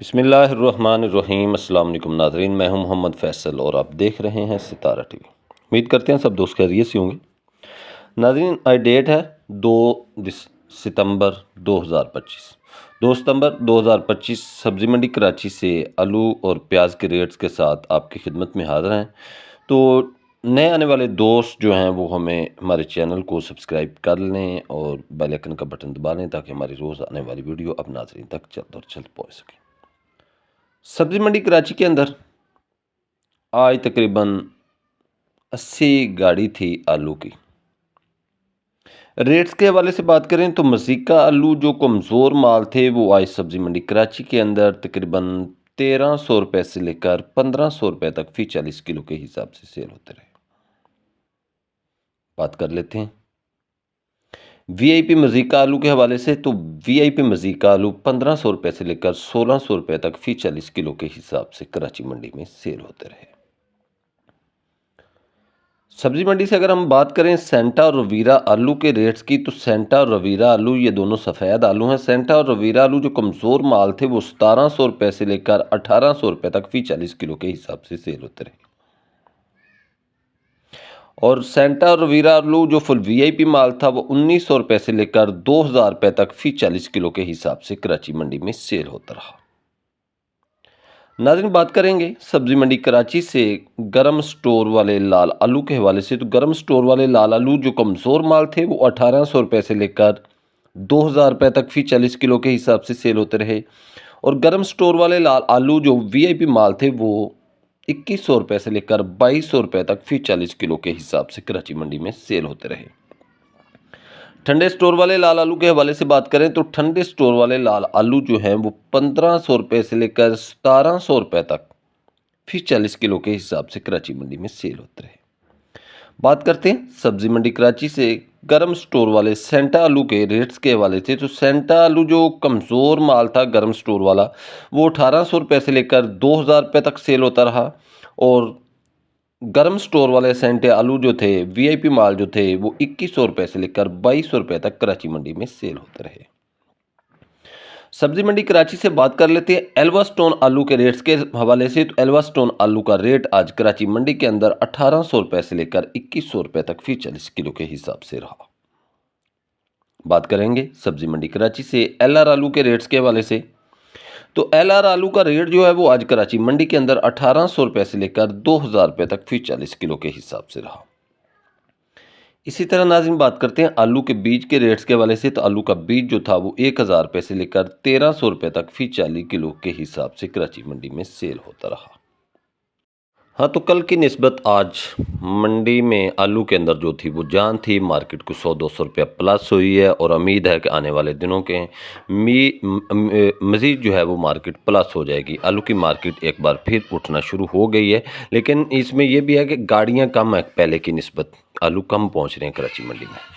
बिस्मिल्लाहिर्रहमानिर्रहीम। अस्सलाम वालेकुम नाज़रीन, मैं हूं मोहम्मद फ़ैसल और आप देख रहे हैं सितारा टीवी। उम्मीद करते हैं सब दोस्त खैरियत से होंगे। नाज़रीन, आज डेट है 2 सितंबर 2025। 2 सितंबर 2025 सब्ज़ी मंडी कराची से आलू और प्याज के रेट्स के साथ आपकी खिदमत में हाज़िर हैं। तो नए आने वाले दोस्त जो हैं वो हमें हमारे चैनल को सब्सक्राइब कर लें और बेल आइकन का बटन दबा लें ताकि हमारी रोज़ आने वाली वीडियो अब नाज़रीन तक जल्द और जल्द पहुँच सके। सब्ज़ी मंडी कराची के अंदर आज तकरीबन 80 गाड़ी थी आलू की। रेट्स के हवाले से बात करें तो मसीका आलू जो कमज़ोर माल थे वो आज सब्ज़ी मंडी कराची के अंदर तकरीबन 1300 रुपये से लेकर 1500 रुपये तक फ़ी 40 किलो के हिसाब से सेल होते रहे। बात कर लेते हैं वीआईपी मज़ीका आलू के हवाले से। तो वीआईपी मज़ीका आलू 1500 रुपये से लेकर 1600 रुपये तक फ़ी 40 किलो के हिसाब से कराची मंडी में सेल होते रहे। सब्ज़ी मंडी से अगर हम बात करें सेंटा और रवीरा आलू के रेट्स की, तो सेंटा और रवीरा आलू ये दोनों सफ़ेद आलू हैं। सेंटा और रवीरा आलू जो कमज़ोर माल थे वो 1700 रुपये से लेकर 1800 रुपये तक फ़ी 40 किलो के हिसाब से सेल होते रहे। और सेंटा और रवीरा आलू जो फुल वीआईपी माल था वो 1900 रुपये से लेकर 2000 रुपये तक फ़ी 40 किलो के हिसाब से कराची मंडी में सेल होता रहा। नाज़रीन, बात करेंगे सब्ज़ी मंडी कराची से गरम स्टोर वाले लाल आलू के हवाले से। तो गरम स्टोर वाले लाल आलू जो कमज़ोर माल थे वो 1800 रुपये से लेकर 2000 रुपये तक फ़ी 40 किलो के हिसाब से सेल होते रहे। और गरम स्टोर वाले लाल आलू जो वीआईपी माल थे वो 2100 रुपये से लेकर 2200 रुपये तक फ़ी 40 किलो के हिसाब से कराची मंडी में सेल होते रहे। ठंडे स्टोर वाले लाल आलू के हवाले से बात करें तो ठंडे स्टोर वाले लाल आलू जो हैं वो 1500 रुपये से लेकर 1700 रुपये तक फ़ी 40 किलो के हिसाब से कराची मंडी में सेल होते रहे। बात करते हैं सब्ज़ी मंडी कराची से गरम स्टोर वाले सेंटा आलू के रेट्स के हवाले से। तो सेंटा आलू जो कमज़ोर माल था गरम स्टोर वाला वो 1800 रुपये से लेकर 2000 रुपये तक सेल होता रहा। और गरम स्टोर वाले सेंटे आलू जो थे वीआईपी माल जो थे वो 2100 रुपये से लेकर 2200 रुपये तक कराची मंडी में सेल होते रहे। सब्ज़ी मंडी कराची से बात कर लेते हैं एल्वा स्टोन आलू के रेट्स के हवाले से। तो एल्वा स्टोन आलू का रेट आज कराची मंडी के अंदर 1800 रुपये से लेकर 2100 रुपये तक फ़ी 40 किलो के हिसाब से रहा। बात करेंगे सब्ज़ी मंडी कराची से एलआर आलू के रेट्स के हवाले से। तो एलआर आलू का रेट जो है वो आज कराची मंडी के अंदर 1800 रुपये से लेकर 2000 रुपये तक फ़ी 40 किलो के हिसाब से रहा। इसी तरह नाज़रीन, बात करते हैं आलू के बीज के रेट्स के हवाले से। तो आलू का बीज जो था वो 1000 रुपये से लेकर 1300 रुपये तक फ़ी 40 किलो के हिसाब से कराची मंडी में सेल होता रहा। हाँ, तो कल की निस्बत आज मंडी में आलू के अंदर जो थी वो जान थी। मार्केट को 100-200 रुपया प्लस हुई है और उम्मीद है कि आने वाले दिनों के मज़ीद जो है वो मार्केट प्लस हो जाएगी। आलू की मार्केट एक बार फिर उठना शुरू हो गई है, लेकिन इसमें यह भी है कि गाड़ियाँ कम है पहले की निस्बत, आलू कम पहुँच रहे हैं कराची मंडी में।